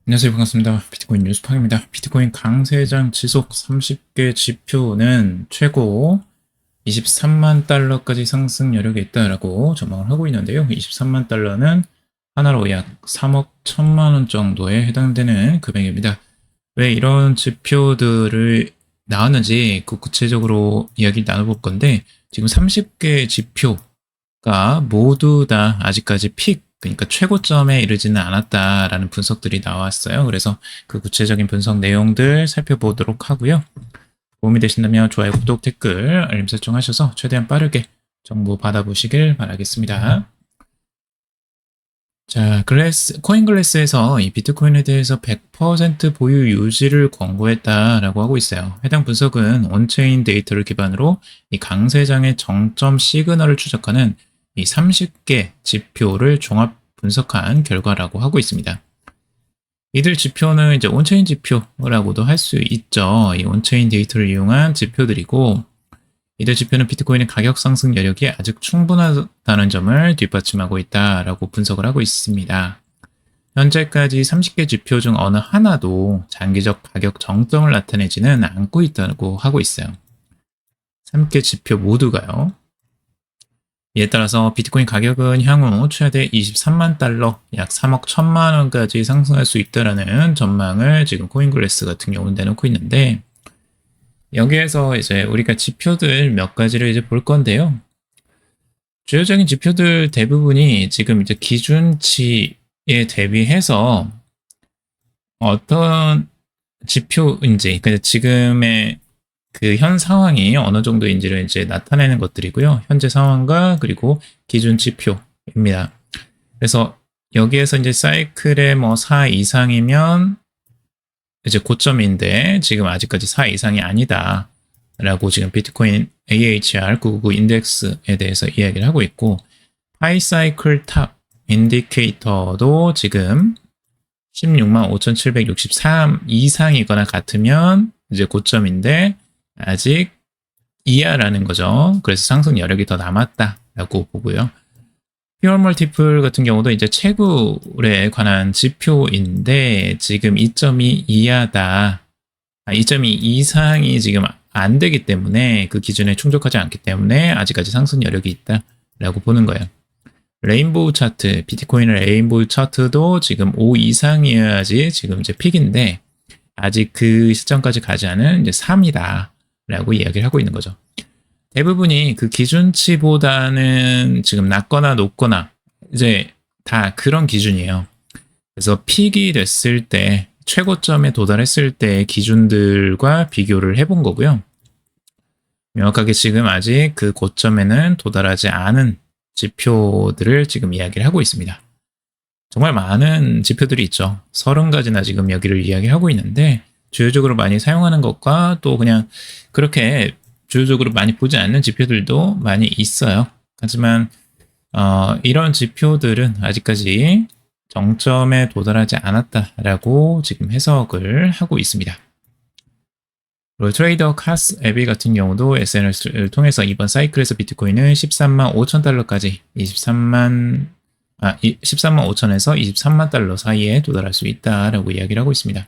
안녕하세요. 반갑습니다. 비트코인 뉴스팡입니다. 비트코인 강세장 지속 30개 지표는 최고 23만 달러까지 상승 여력이 있다라고 전망을 하고 있는데요. 23만 달러는 하나로 약 3억 1천만 원 정도에 해당되는 금액입니다. 왜 이런 지표들을 나왔는지 그 구체적으로 이야기를 나눠볼 건데, 지금 30개 지표가 모두 다 아직까지 그러니까 최고점에 이르지는 않았다라는 분석들이 나왔어요. 그래서 그 구체적인 분석 내용들 살펴보도록 하고요. 도움이 되신다면 좋아요, 구독, 댓글, 알림 설정하셔서 최대한 빠르게 정보 받아보시길 바라겠습니다. 자, 코인글래스에서 이 비트코인에 대해서 100% 보유 유지를 권고했다라고 하고 있어요. 해당 분석은 온체인 데이터를 기반으로 이 강세장의 정점 시그널을 추적하는 이 30개 지표를 종합 분석한 결과라고 하고 있습니다. 이들 지표는 이제 온체인 지표라고도 할 수 있죠. 이 온체인 데이터를 이용한 지표들이고, 이들 지표는 비트코인의 가격 상승 여력이 아직 충분하다는 점을 뒷받침하고 있다라고 분석을 하고 있습니다. 현재까지 30개 지표 중 어느 하나도 장기적 가격 정점을 나타내지는 않고 있다고 하고 있어요. 3개 지표 모두가요. 이에 따라서 비트코인 가격은 향후 최대 23만 달러, 약 3억 1천만 원까지 상승할 수 있다라는 전망을 지금 코인글래스 같은 경우는 내놓고 있는데, 여기에서 이제 우리가 지표들 몇 가지를 이제 볼 건데요. 주요적인 지표들 대부분이 지금 이제 기준치에 대비해서 어떤 지표인지, 그러니까 지금의 그 현 상황이 어느 정도인지를 이제 나타내는 것들이고요. 현재 상황과 그리고 기준 지표입니다. 그래서 여기에서 이제 사이클의 뭐 4 이상이면 이제 고점인데, 지금 아직까지 4 이상이 아니다 라고 지금 비트코인 AHR 999 인덱스에 대해서 이야기를 하고 있고, 하이사이클 탑 인디케이터도 지금 16만 5,763 이상이거나 같으면 이제 고점인데 아직 이하라는 거죠. 그래서 상승 여력이 더 남았다라고 보고요. 피어 멀티플 같은 경우도 이제 채굴에 관한 지표인데, 지금 2.2 이하다, 2.2 이상이 지금 안 되기 때문에, 그 기준에 충족하지 않기 때문에 아직까지 상승 여력이 있다라고 보는 거예요. 레인보우 차트, 비트코인의 레인보우 차트도 지금 5 이상이어야지 지금 이제 픽인데, 아직 그 시점까지 가지 않은 이제 3이다라고 이야기를 하고 있는 거죠. 대부분이 그 기준치보다는 지금 낮거나 높거나 이제 다 그런 기준이에요. 그래서 픽이 됐을 때, 최고점에 도달했을 때의 기준들과 비교를 해본 거고요. 명확하게 지금 아직 그 고점에는 도달하지 않은 지표들을 지금 이야기를 하고 있습니다. 정말 많은 지표들이 있죠. 30가지나 지금 여기를 이야기하고 있는데, 주요적으로 많이 사용하는 것과 또 그냥 그렇게 주요적으로 많이 보지 않는 지표들도 많이 있어요. 하지만 이런 지표들은 아직까지 정점에 도달하지 않았다라고 지금 해석을 하고 있습니다. 그리고 트레이더 카스 앱이 같은 경우도 SNS를 통해서 이번 사이클에서 비트코인은 13만 5천 달러까지 13만 5천에서 23만 달러 사이에 도달할 수 있다라고 이야기를 하고 있습니다.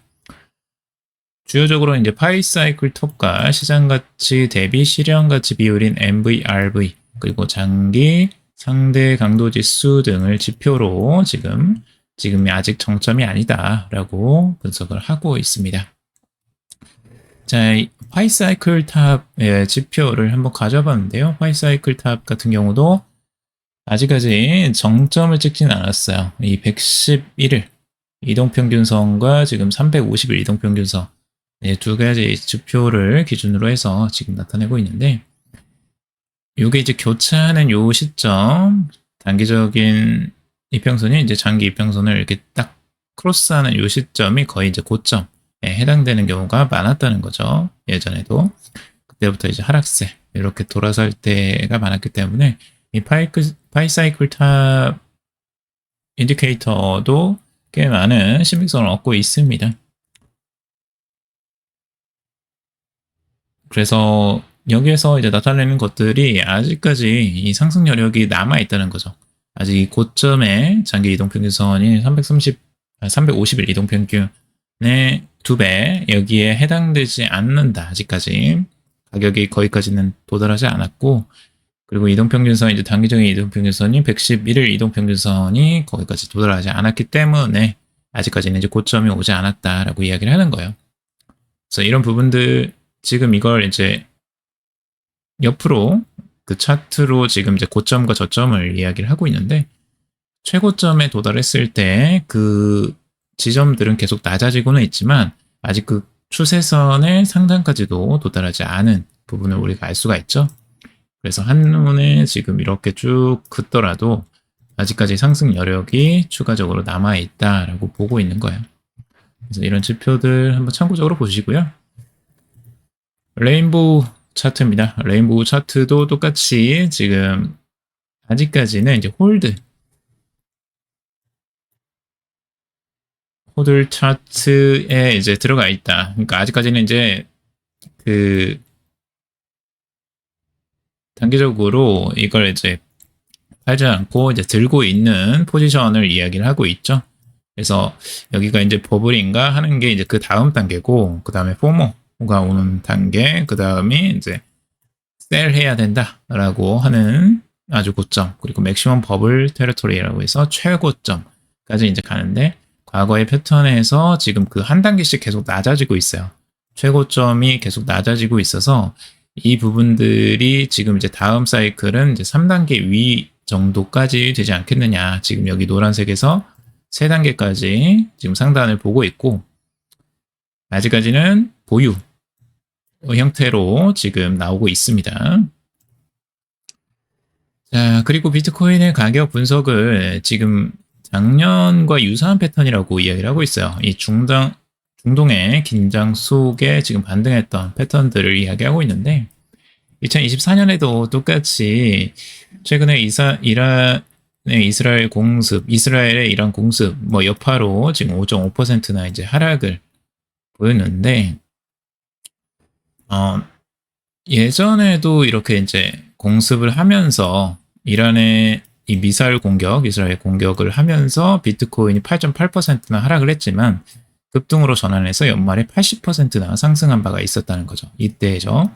주요적으로 이제 파이사이클 톱과 시장가치 대비 실현가치 비율인 MVRV, 그리고 장기 상대 강도 지수 등을 지표로 지금이 아직 정점이 아니다라고 분석을 하고 있습니다. 자, 파이사이클 탑의 지표를 한번 가져봤는데요. 파이사이클 탑 같은 경우도 아직까지 정점을 찍진 않았어요. 이 111일 이동평균선과 지금 350일 이동평균선, 두 가지 지표를 기준으로 해서 지금 나타내고 있는데, 이게 이제 교차하는 요 시점, 단기적인 이평선이 이제 장기 이평선을 이렇게 딱 크로스하는 요 시점이 거의 이제 고점에 해당되는 경우가 많았다는 거죠. 예전에도 그때부터 이제 하락세 이렇게 돌아설 때가 많았기 때문에, 이 파이사이클 탑 인디케이터도 꽤 많은 신빙성을 얻고 있습니다. 그래서 여기에서 이제 나타내는 것들이 아직까지 이 상승 여력이 남아 있다는 거죠. 아직 이 고점의 장기 이동 평균선이 350일 이동평균의 2배, 여기에 해당되지 않는다. 아직까지 가격이 거기까지는 도달하지 않았고, 그리고 이동평균선, 이제 단기적인 이동평균선이 111일 이동평균선이 거기까지 도달하지 않았기 때문에 아직까지는 이제 고점이 오지 않았다라고 이야기를 하는 거예요. 그래서 이런 부분들, 지금 이걸 이제 옆으로 그 차트로 지금 이제 고점과 저점을 이야기를 하고 있는데, 최고점에 도달했을 때 그 지점들은 계속 낮아지고는 있지만 아직 그 추세선의 상단까지도 도달하지 않은 부분을 우리가 알 수가 있죠. 그래서 한눈에 지금 이렇게 쭉 긋더라도 아직까지 상승 여력이 추가적으로 남아있다라고 보고 있는 거예요. 그래서 이런 지표들 한번 참고적으로 보시고요. 레인보우 차트입니다. 레인보우 차트도 똑같이 지금 아직까지는 이제 홀드 차트에 이제 들어가 있다. 그러니까 아직까지는 이제 그 단기적으로 이걸 이제 팔지 않고 이제 들고 있는 포지션을 이야기를 하고 있죠. 그래서 여기가 이제 버블인가 하는 게 이제 그 다음 단계고, 그 다음에 포모가 오는 단계, 그 다음이 이제 셀 해야 된다라고 하는 아주 고점, 그리고 맥시멈 버블 테리토리라고 해서 최고점까지 이제 가는데, 과거의 패턴에서 지금 그 한 단계씩 계속 낮아지고 있어요. 최고점이 계속 낮아지고 있어서 이 부분들이 지금 이제 다음 사이클은 이제 3단계 위 정도까지 되지 않겠느냐. 지금 여기 노란색에서 3단계까지 지금 상단을 보고 있고, 아직까지는 보유 형태로 지금 나오고 있습니다. 자, 그리고 비트코인의 가격 분석을 지금 작년과 유사한 패턴이라고 이야기를 하고 있어요. 이 중동의 긴장 속에 지금 반등했던 패턴들을 이야기하고 있는데, 2024년에도 똑같이 최근에 이스라엘의 이란 공습 뭐 여파로 지금 5.5%나 이제 하락을 보였는데, 예전에도 이렇게 이제 공습을 하면서 이란의 이 미사일 공격, 이스라엘 공격을 하면서 비트코인이 8.8%나 하락을 했지만 급등으로 전환해서 연말에 80%나 상승한 바가 있었다는 거죠. 이때죠.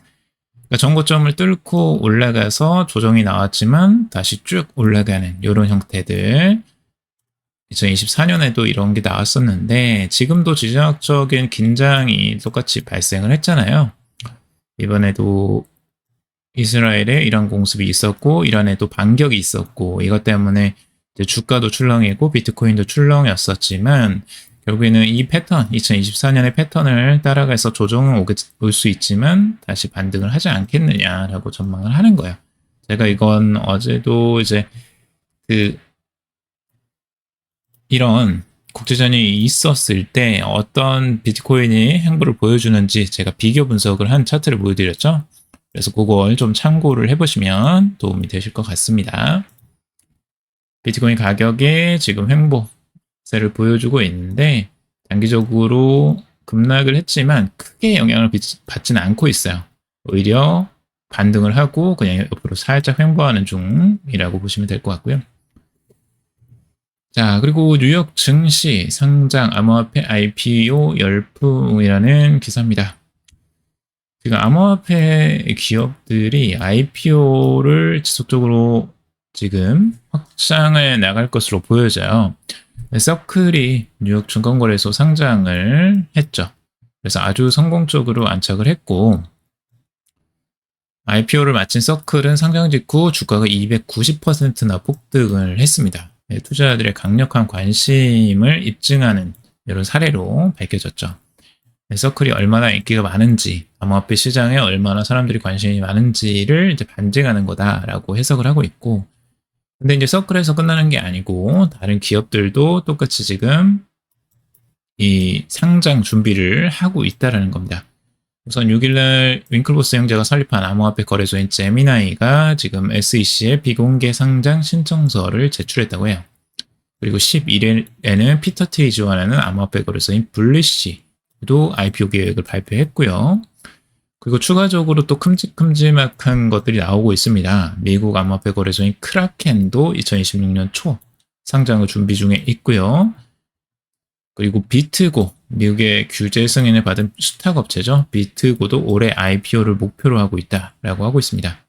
그러니까 전고점을 뚫고 올라가서 조정이 나왔지만 다시 쭉 올라가는 이런 형태들. 2024년에도 이런 게 나왔었는데 지금도 지정학적인 긴장이 똑같이 발생을 했잖아요. 이번에도 이스라엘에 이란 공습이 있었고, 이란에도 반격이 있었고, 이것 때문에 이제 주가도 출렁이고 비트코인도 출렁이었었지만 결국에는 이 패턴, 2024년의 패턴을 따라가서 조정은 올 수 있지만 다시 반등을 하지 않겠느냐라고 전망을 하는 거예요. 제가 이건 어제도 이제 이런 국제전이 있었을 때 어떤 비트코인이 행보를 보여주는지 제가 비교 분석을 한 차트를 보여드렸죠. 그래서 그걸 좀 참고를 해보시면 도움이 되실 것 같습니다. 비트코인 가격에 지금 횡보세를 보여주고 있는데 단기적으로 급락을 했지만 크게 영향을 받지는 않고 있어요. 오히려 반등을 하고 그냥 옆으로 살짝 횡보하는 중이라고 보시면 될 것 같고요. 자, 그리고 뉴욕 증시 상장 암호화폐 IPO 열풍이라는 기사입니다. 지금 암호화폐 기업들이 IPO를 지속적으로 지금 확장해 나갈 것으로 보여져요. 서클이 뉴욕 증권거래소 상장을 했죠. 그래서 아주 성공적으로 안착을 했고, IPO를 마친 서클은 상장 직후 주가가 290%나 폭등을 했습니다. 투자자들의 강력한 관심을 입증하는 이런 사례로 밝혀졌죠. 서클이 얼마나 인기가 많은지, 암호화폐 시장에 얼마나 사람들이 관심이 많은지를 이제 반증하는 거다라고 해석을 하고 있고, 근데 이제 서클에서 끝나는 게 아니고 다른 기업들도 똑같이 지금 이 상장 준비를 하고 있다라는 겁니다. 우선 6일날 윙클보스 형제가 설립한 암호화폐 거래소인 제미나이가 지금 SEC에 비공개 상장 신청서를 제출했다고 해요. 그리고 11일에는 피터 티이 지원하는 암호화폐 거래소인 블리시도 IPO 계획을 발표했고요. 그리고 추가적으로 또 큼직큼직한 것들이 나오고 있습니다. 미국 암호화폐 거래소인 크라켄도 2026년 초 상장을 준비 중에 있고요. 그리고 비트고, 미국의 규제 승인을 받은 수탁 업체죠. 비트고도 올해 IPO를 목표로 하고 있다라고 하고 있습니다.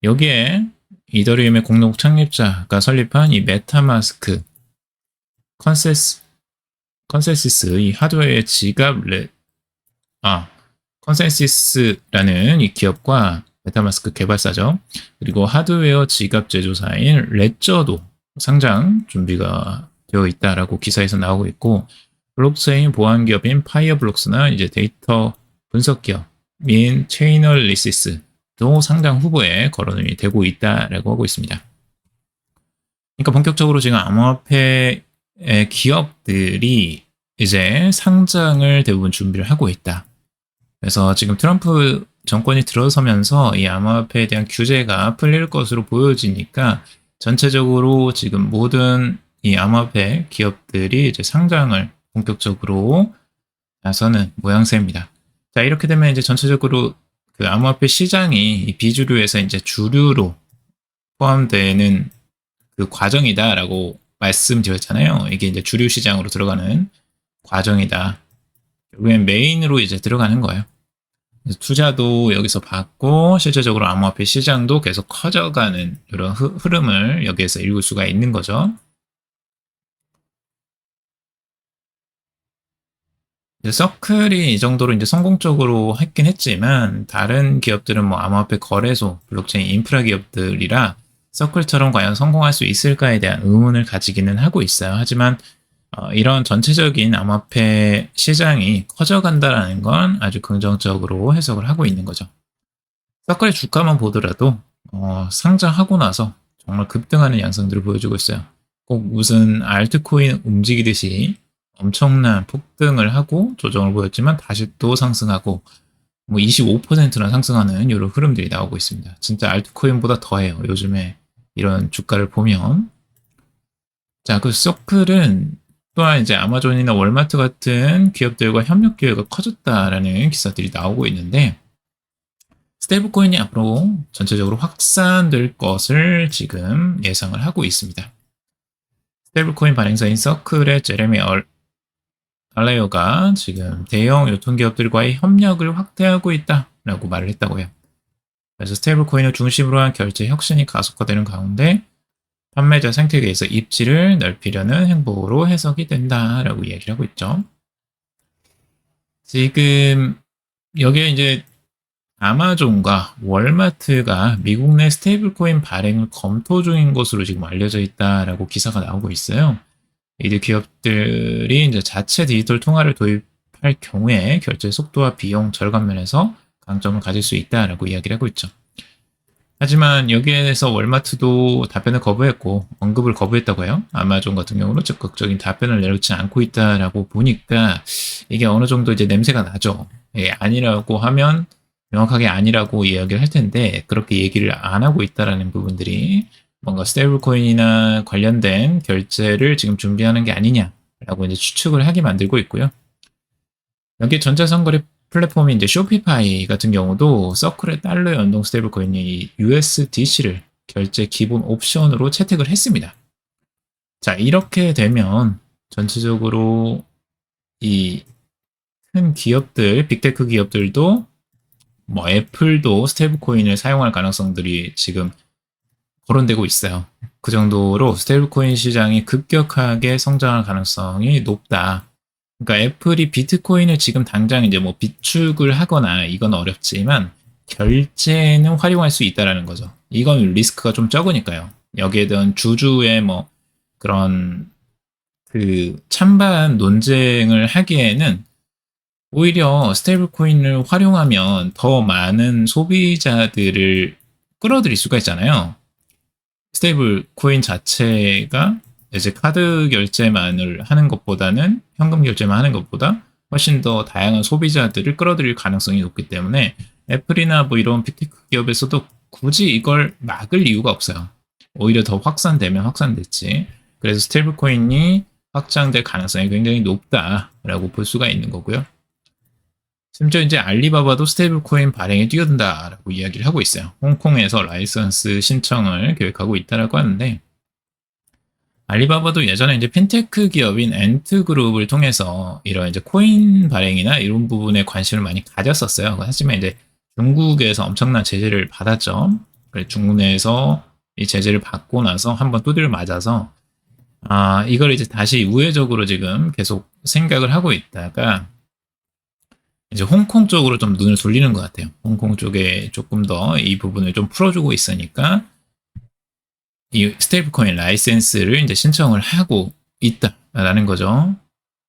여기에 이더리움의 공동 창립자가 설립한 이 메타마스크 컨센시스 이 하드웨어의 컨센시스라는 이 기업과 메타마스크 개발사죠. 그리고 하드웨어 지갑 제조사인 레저도 상장 준비가 되어 있다라고 기사에서 나오고 있고, 블록체인 보안 기업인 파이어블록스나 이제 데이터 분석 기업인 체이널리시스도 상장 후보에 거론이 되고 있다라고 하고 있습니다. 그러니까 본격적으로 지금 암호화폐 기업들이 이제 상장을 대부분 준비를 하고 있다. 그래서 지금 트럼프 정권이 들어서면서 이 암호화폐에 대한 규제가 풀릴 것으로 보여지니까 전체적으로 지금 모든 이 암호화폐 기업들이 이제 상장을 본격적으로 나서는 모양새입니다. 자, 이렇게 되면 이제 전체적으로 그 암호화폐 시장이 비주류에서 이제 주류로 포함되는 그 과정이다라고 말씀드렸잖아요. 이게 이제 주류 시장으로 들어가는 과정이다. 결국엔 메인으로 이제 들어가는 거예요. 투자도 여기서 받고 실제적으로 암호화폐 시장도 계속 커져가는 이런 흐름을 여기에서 읽을 수가 있는 거죠. 서클이 이 정도로 이제 성공적으로 했긴 했지만 다른 기업들은 뭐 암호화폐 거래소, 블록체인 인프라 기업들이라 서클처럼 과연 성공할 수 있을까에 대한 의문을 가지기는 하고 있어요. 하지만 이런 전체적인 암호화폐 시장이 커져간다라는 건 아주 긍정적으로 해석을 하고 있는 거죠. 서클의 주가만 보더라도 상장하고 나서 정말 급등하는 양상들을 보여주고 있어요. 꼭 무슨 알트코인 움직이듯이 엄청난 폭등을 하고 조정을 보였지만 다시 또 상승하고 뭐 25%나 상승하는 이런 흐름들이 나오고 있습니다. 진짜 알트코인보다 더해요. 요즘에 이런 주가를 보면. 자, 그 서클은 또한 이제 아마존이나 월마트 같은 기업들과 협력 기회가 커졌다라는 기사들이 나오고 있는데, 스테이블코인이 앞으로 전체적으로 확산될 것을 지금 예상을 하고 있습니다. 스테이블코인 발행사인 서클의 제레미 알레어가 지금 대형 유통기업들과의 협력을 확대하고 있다라고 말을 했다고 해요. 그래서 스테이블코인을 중심으로 한 결제 혁신이 가속화되는 가운데 판매자 생태계에서 입지를 넓히려는 행보로 해석이 된다라고 이야기를 하고 있죠. 지금 여기에 이제 아마존과 월마트가 미국 내 스테이블코인 발행을 검토 중인 것으로 지금 알려져 있다라고 기사가 나오고 있어요. 이들 기업들이 이제 자체 디지털 통화를 도입할 경우에 결제 속도와 비용 절감 면에서 강점을 가질 수 있다라고 이야기를 하고 있죠. 하지만 여기에 대해서 월마트도 답변을 거부했고 언급을 거부했다고 해요. 아마존 같은 경우는 적극적인 답변을 내놓지 않고 있다라고 보니까 이게 어느 정도 이제 냄새가 나죠. 예, 아니라고 하면 명확하게 아니라고 이야기를 할 텐데 그렇게 얘기를 안 하고 있다라는 부분들이 뭔가 스테이블코인이나 관련된 결제를 지금 준비하는 게 아니냐라고 이제 추측을 하게 만들고 있고요. 여기 전자상거래 플랫폼이 이제 쇼피파이 같은 경우도 서클의 달러 연동 스테이블코인이 USDC를 결제 기본 옵션으로 채택을 했습니다. 자, 이렇게 되면 전체적으로 이 큰 기업들, 빅테크 기업들도 뭐 애플도 스테이블코인을 사용할 가능성들이 지금 거론되고 있어요. 그 정도로 스테이블코인 시장이 급격하게 성장할 가능성이 높다. 그러니까 애플이 비트코인을 지금 당장 이제 뭐 비축을 하거나 이건 어렵지만 결제는 활용할 수 있다라는 거죠. 이건 리스크가 좀 적으니까요. 여기에 대한 주주의 뭐 그런 그 찬반 논쟁을 하기에는 오히려 스테이블 코인을 활용하면 더 많은 소비자들을 끌어들일 수가 있잖아요. 스테이블 코인 자체가 이제 카드 결제만을 하는 것보다는 현금 결제만 하는 것보다 훨씬 더 다양한 소비자들을 끌어들일 가능성이 높기 때문에 애플이나 뭐 이런 빅테크 기업에서도 굳이 이걸 막을 이유가 없어요. 오히려 더 확산되면 확산됐지. 그래서 스테이블 코인이 확장될 가능성이 굉장히 높다라고 볼 수가 있는 거고요. 심지어 이제 알리바바도 스테이블 코인 발행에 뛰어든다라고 이야기를 하고 있어요. 홍콩에서 라이선스 신청을 계획하고 있다라고 하는데 알리바바도 예전에 이제 핀테크 기업인 엔트그룹을 통해서 이런 이제 코인 발행이나 이런 부분에 관심을 많이 가졌었어요. 하지만 이제 중국에서 엄청난 제재를 받았죠. 그래서 중국 내에서 이 제재를 받고 나서 한번 두드려 맞아서 이걸 이제 다시 우회적으로 지금 계속 생각을 하고 있다가 이제 홍콩 쪽으로 좀 눈을 돌리는 것 같아요. 홍콩 쪽에 조금 더 이 부분을 좀 풀어주고 있으니까 이 스테이블코인 라이센스를 이제 신청을 하고 있다라는 거죠.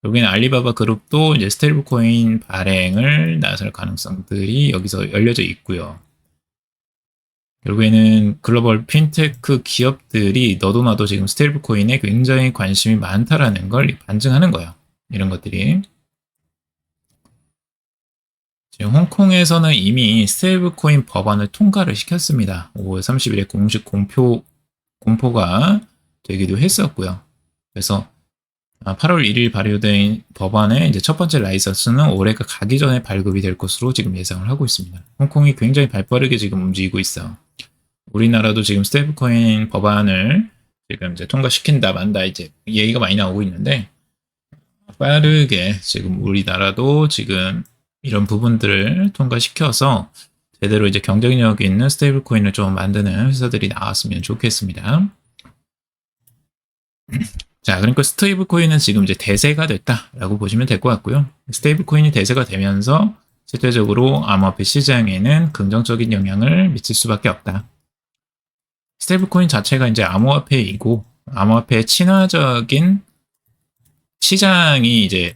여기는 알리바바 그룹도 이제 스테이블코인 발행을 나설 가능성들이 여기서 열려져 있고요. 결국에는 글로벌 핀테크 기업들이 너도 나도 지금 스테이블코인에 굉장히 관심이 많다라는 걸 반증하는 거예요. 이런 것들이. 지금 홍콩에서는 이미 스테이블코인 법안을 통과를 시켰습니다. 5월 30일에 공식 공포가 되기도 했었고요. 그래서 8월 1일 발효된 법안의 이제 첫 번째 라이선스는 올해가 가기 전에 발급이 될 것으로 지금 예상을 하고 있습니다. 홍콩이 굉장히 발빠르게 지금 움직이고 있어요. 우리나라도 지금 스테이블코인 법안을 지금 이제 통과시킨다 만다 이제 얘기가 많이 나오고 있는데 빠르게 지금 우리나라도 지금 이런 부분들을 통과시켜서 제대로 이제 경쟁력 있는 스테이블 코인을 좀 만드는 회사들이 나왔으면 좋겠습니다. 자, 그러니까 스테이블 코인은 지금 이제 대세가 됐다라고 보시면 될 것 같고요. 스테이블 코인이 대세가 되면서 실제적으로 암호화폐 시장에는 긍정적인 영향을 미칠 수밖에 없다. 스테이블 코인 자체가 이제 암호화폐이고 암호화폐의 친화적인 시장이 이제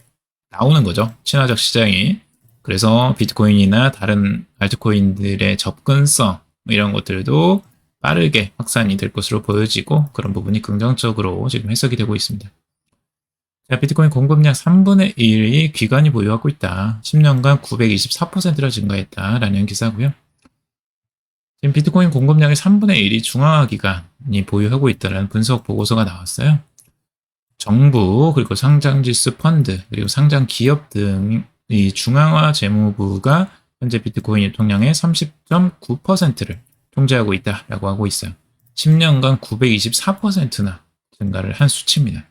나오는 거죠. 친화적 시장이. 그래서 비트코인이나 다른 알트코인들의 접근성 이런 것들도 빠르게 확산이 될 것으로 보여지고 그런 부분이 긍정적으로 지금 해석이 되고 있습니다. 자, 비트코인 공급량 3분의 1이 기관이 보유하고 있다. 10년간 924%나 증가했다라는 기사고요. 지금 비트코인 공급량의 3분의 1이 중앙화기관이 보유하고 있다는 분석 보고서가 나왔어요. 정부 그리고 상장지수 펀드 그리고 상장 기업 등 이 중앙화 재무부가 현재 비트코인 유통량의 30.9%를 통제하고 있다라고 하고 있어요. 10년간 924%나 증가를 한 수치입니다.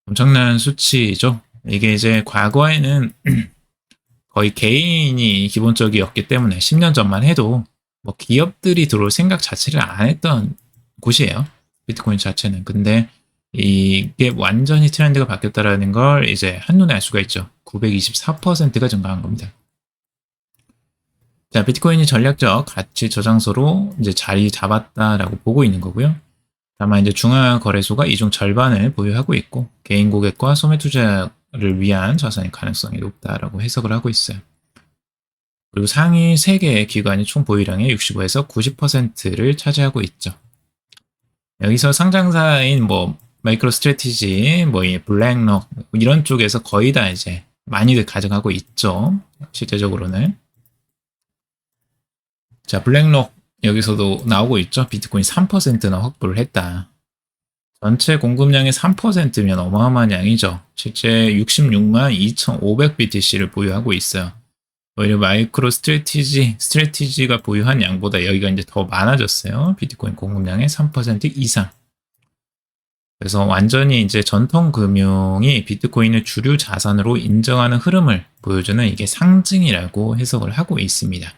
엄청난 수치죠. 이게 이제 과거에는 거의 개인이 기본적이었기 때문에 10년 전만 해도 뭐 기업들이 들어올 생각 자체를 안 했던 곳이에요. 비트코인 자체는. 근데 이게 완전히 트렌드가 바뀌었다라는 걸 이제 한눈에 알 수가 있죠. 924%가 증가한 겁니다. 자, 비트코인이 전략적 가치 저장소로 이제 자리 잡았다라고 보고 있는 거고요. 다만 이제 중앙 거래소가 이 중 절반을 보유하고 있고 개인 고객과 소매 투자를 위한 자산의 가능성이 높다라고 해석을 하고 있어요. 그리고 상위 3개의 기관이 총 보유량의 65에서 90%를 차지하고 있죠. 여기서 상장사인 뭐 마이크로 스트래티지, 뭐 블랙록 이런 쪽에서 거의 다 이제 많이들 가져가고 있죠. 실제적으로는. 자, 블랙록 여기서도 나오고 있죠. 비트코인 3%나 확보를 했다. 전체 공급량의 3%면 어마어마한 양이죠. 실제 66만 2,500 BTC를 보유하고 있어요. 오히려 마이크로 스트래티지가 보유한 양보다 여기가 이제 더 많아졌어요. 비트코인 공급량의 3% 이상. 그래서 완전히 이제 전통 금융이 비트코인을 주류 자산으로 인정하는 흐름을 보여주는 이게 상징이라고 해석을 하고 있습니다.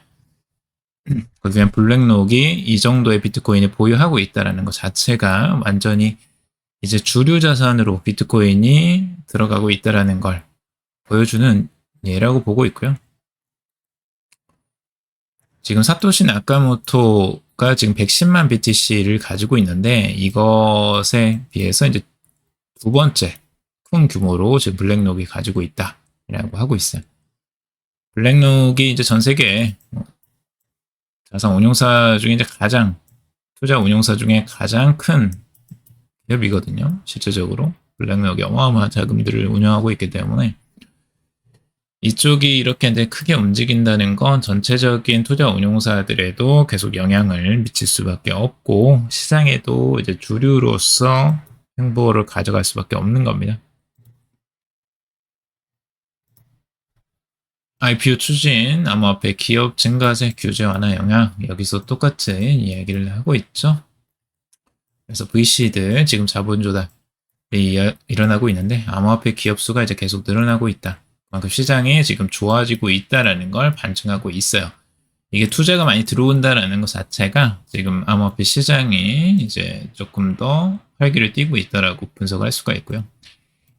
그러면 블랙록이 이 정도의 비트코인을 보유하고 있다는 것 자체가 완전히 이제 주류 자산으로 비트코인이 들어가고 있다는 걸 보여주는 예라고 보고 있고요. 지금 사토시 나카모토가 지금 110만 BTC를 가지고 있는데 이것에 비해서 이제 두 번째 큰 규모로 지금 블랙록이 가지고 있다라고 하고 있어요. 블랙록이 이제 전 세계 자산 운용사 중에 이제 투자 운용사 중에 가장 큰 기업이거든요. 실제적으로 블랙록이 어마어마한 자금들을 운영하고 있기 때문에 이쪽이 이렇게 이제 크게 움직인다는 건 전체적인 투자 운용사들에도 계속 영향을 미칠 수밖에 없고 시장에도 이제 주류로서 행보를 가져갈 수밖에 없는 겁니다. IPO 추진, 암호화폐 기업 증가세 규제 완화 영향 여기서 똑같은 이야기를 하고 있죠. 그래서 VC들 지금 자본 조달이 일어나고 있는데 암호화폐 기업 수가 이제 계속 늘어나고 있다. 그만큼 시장이 지금 좋아지고 있다라는 걸 반증하고 있어요. 이게 투자가 많이 들어온다라는 것 자체가 지금 암호화폐 시장이 이제 조금 더 활기를 띠고 있다라고 분석을 할 수가 있고요.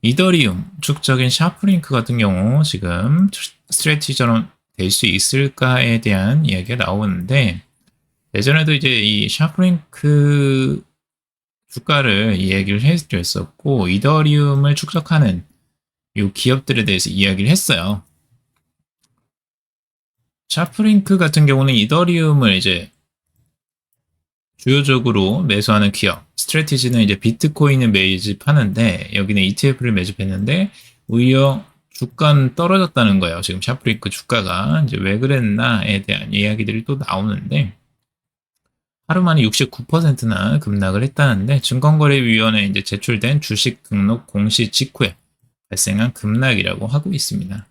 이더리움, 축적인 샤프링크 같은 경우 지금 스트레티처럼 될 수 있을까에 대한 이야기가 나오는데 예전에도 이제 이 샤프링크 주가를 이야기를 해드렸었고 이더리움을 축적하는 이 기업들에 대해서 이야기를 했어요. 샤프링크 같은 경우는 이더리움을 이제 주요적으로 매수하는 기업, 스트래티지는 이제 비트코인을 매집하는데 여기는 ETF를 매집했는데 오히려 주가는 떨어졌다는 거예요. 지금 샤프링크 주가가 이제 왜 그랬나에 대한 이야기들이 또 나오는데 하루 만에 69%나 급락을 했다는데 증권거래위원회에 이제 제출된 주식 등록 공시 직후에 발생한 급락이라고 하고 있습니다.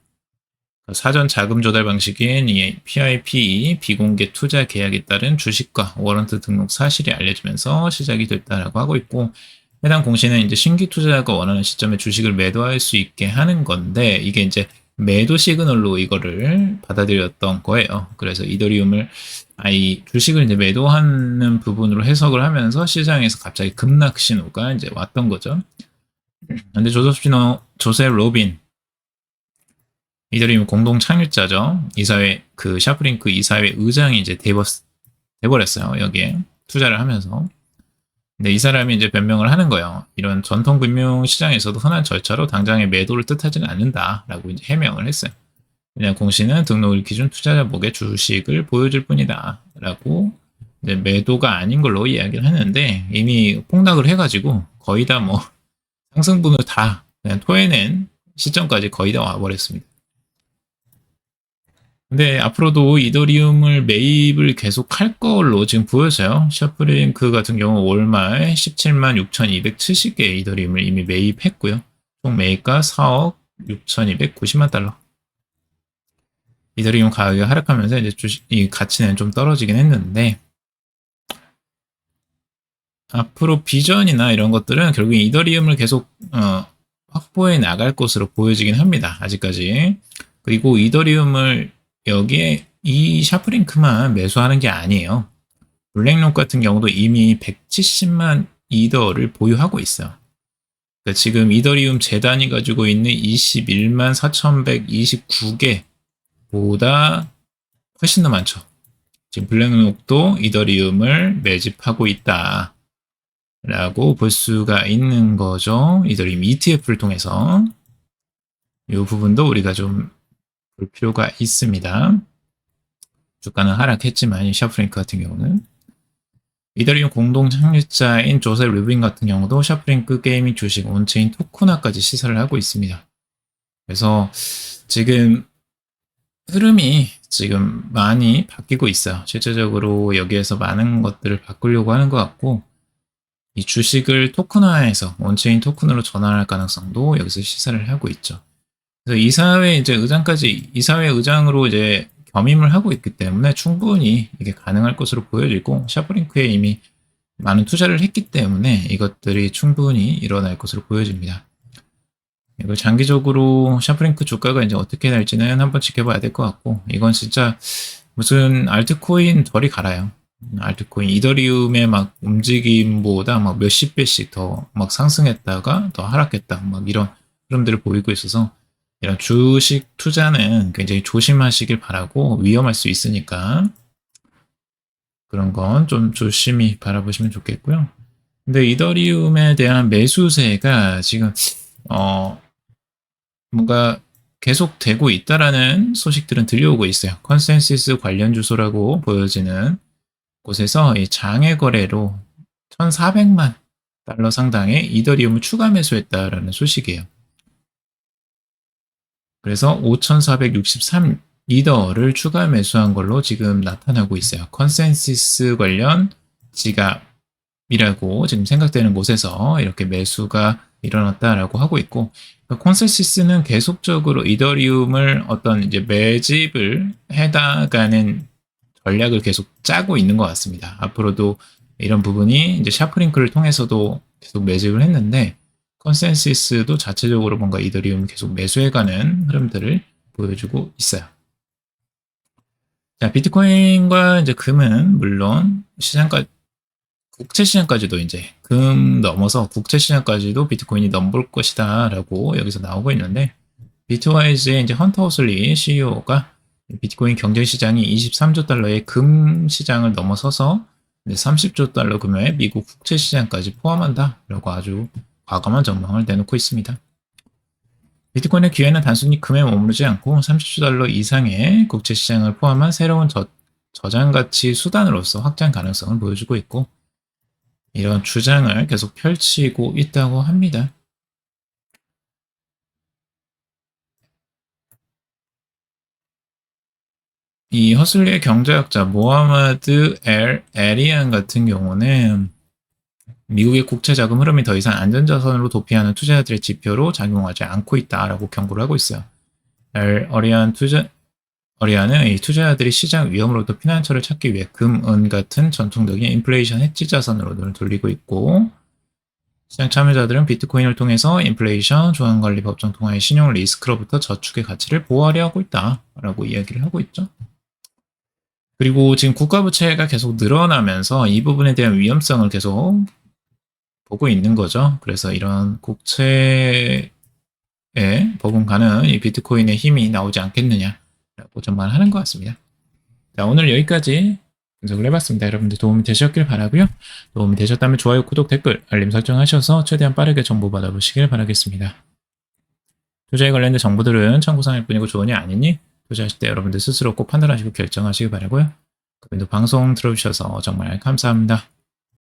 사전 자금 조달 방식인 이 PIP 비공개 투자 계약에 따른 주식과 워런트 등록 사실이 알려지면서 시작이 됐다라고 하고 있고 해당 공시는 이제 신규 투자자가 원하는 시점에 주식을 매도할 수 있게 하는 건데 이게 이제 매도 시그널로 이거를 받아들였던 거예요. 그래서 이더리움을 이 주식을 이제 매도하는 부분으로 해석을 하면서 시장에서 갑자기 급락 신호가 이제 왔던 거죠. 근데 조셉 로빈 이더리움 공동 창립자죠. 이사회 그 샤프링크 이사회 의장이 이제 돼버렸어요. 여기에 투자를 하면서. 근데 이 사람이 이제 변명을 하는 거예요. 이런 전통 금융 시장에서도 흔한 절차로 당장의 매도를 뜻하지는 않는다라고 이제 해명을 했어요. 그냥 공시는 등록일 기준 투자자목의 주식을 보여줄 뿐이다라고 이제 매도가 아닌 걸로 이야기를 했는데 이미 폭락을 해가지고 거의 다 뭐 상승분을 다 그냥 토해낸 시점까지 거의 다 와버렸습니다. 근데 앞으로도 이더리움을 매입을 계속 할 걸로 지금 보여져요. 샤프링크 같은 경우 월말 17만 6,270개 이더리움을 이미 매입했고요. 총 매입가 4억 6,290만 달러. 이더리움 가격이 하락하면서 이제 이 가치는 좀 떨어지긴 했는데 앞으로 비전이나 이런 것들은 결국 이더리움을 계속 확보해 나갈 것으로 보여지긴 합니다. 아직까지. 그리고 이더리움을 여기에 이 샤프링크만 매수하는 게 아니에요. 블랙록 같은 경우도 이미 170만 이더를 보유하고 있어요. 그러니까 지금 이더리움 재단이 가지고 있는 21만 4,129개보다 훨씬 더 많죠. 지금 블랙록도 이더리움을 매집하고 있다. 라고 볼 수가 있는 거죠. 이더리움 ETF를 통해서. 이 부분도 우리가 좀 볼 필요가 있습니다. 주가는 하락했지만 이 샤프링크 같은 경우는 이더리움 공동 창립자인 조셉 루빈 같은 경우도 샤프링크 게이밍 주식 온체인 토큰화까지 시사를 하고 있습니다. 그래서 지금 흐름이 지금 많이 바뀌고 있어요. 실제적으로 여기에서 많은 것들을 바꾸려고 하는 것 같고 이 주식을 토큰화해서 온체인 토큰으로 전환할 가능성도 여기서 시사를 하고 있죠. 그래서 이사회 이제 의장까지 이사회 의장으로 이제 겸임을 하고 있기 때문에 충분히 이게 가능할 것으로 보여지고 샤프링크에 이미 많은 투자를 했기 때문에 이것들이 충분히 일어날 것으로 보여집니다. 이걸 장기적으로 샤프링크 주가가 이제 어떻게 될지는 한번 지켜봐야 될 것 같고 이건 진짜 무슨 알트코인 덜이 갈아요. 알트코인 이더리움의 막 움직임보다 막 몇십 배씩 더 막 상승했다가 더 하락했다 막 이런 흐름들을 보이고 있어서 이런 주식 투자는 굉장히 조심하시길 바라고 위험할 수 있으니까 그런 건 좀 조심히 바라보시면 좋겠고요. 근데 이더리움에 대한 매수세가 지금 뭔가 계속되고 있다라는 소식들은 들려오고 있어요. 컨센시스 관련 주소라고 보여지는 곳에서 이 장외 거래로 1,400만 달러 상당의 이더리움을 추가 매수했다라는 소식이에요. 그래서 5,463 이더를 추가 매수한 걸로 지금 나타나고 있어요. 컨센시스 관련 지갑이라고 지금 생각되는 곳에서 이렇게 매수가 일어났다라고 하고 있고 그러니까 컨센시스는 계속적으로 이더리움을 어떤 이제 매집을 해나가는 전략을 계속 짜고 있는 것 같습니다. 앞으로도 이런 부분이 이제 샤프링크를 통해서도 계속 매집을 했는데 컨센시스도 자체적으로 뭔가 이더리움 계속 매수해가는 흐름들을 보여주고 있어요. 자, 비트코인과 이제 금은 물론 국채 시장까지도 이제 금 넘어서 국채 시장까지도 비트코인이 넘볼 것이다라고 여기서 나오고 있는데 비트와이즈의 이제 헌터 호슬리 CEO가 비트코인 경제 시장이 23조 달러의 금 시장을 넘어서서 30조 달러 규모의 미국 국채 시장까지 포함한다라고 아주 과감한 전망을 내놓고 있습니다. 비트코인의 기회는 단순히 금에 머무르지 않고 30조 달러 이상의 국채 시장을 포함한 새로운 저장 가치 수단으로서 확장 가능성을 보여주고 있고 이런 주장을 계속 펼치고 있다고 합니다. 이 허슬리의 경제학자 모하마드 엘 에리안 같은 경우는 미국의 국채 자금 흐름이 더 이상 안전자산으로 도피하는 투자자들의 지표로 작용하지 않고 있다라고 경고를 하고 있어요. 어리안은 이 투자자들이 시장 위험으로부터 피난처를 찾기 위해 금, 은 같은 전통적인 인플레이션 해지 자산으로 눈을 돌리고 있고 시장 참여자들은 비트코인을 통해서 인플레이션, 조항관리 법정 통화의 신용 리스크로부터 저축의 가치를 보호하려 하고 있다라고 이야기를 하고 있죠. 그리고 지금 국가부채가 계속 늘어나면서 이 부분에 대한 위험성을 계속 보고 있는 거죠. 그래서 이런 국채에 버금가는 이 비트코인의 힘이 나오지 않겠느냐라고 전망하는 것 같습니다. 자, 오늘 여기까지 분석을 해봤습니다. 여러분들 도움이 되셨길 바라고요. 도움이 되셨다면 좋아요, 구독, 댓글, 알림 설정하셔서 최대한 빠르게 정보 받아보시길 바라겠습니다. 투자에 관련된 정보들은 참고사항일 뿐이고 조언이 아니니 투자하실 때 여러분들 스스로 꼭 판단하시고 결정하시기 바라고요. 그분도 방송 들어주셔서 정말 감사합니다.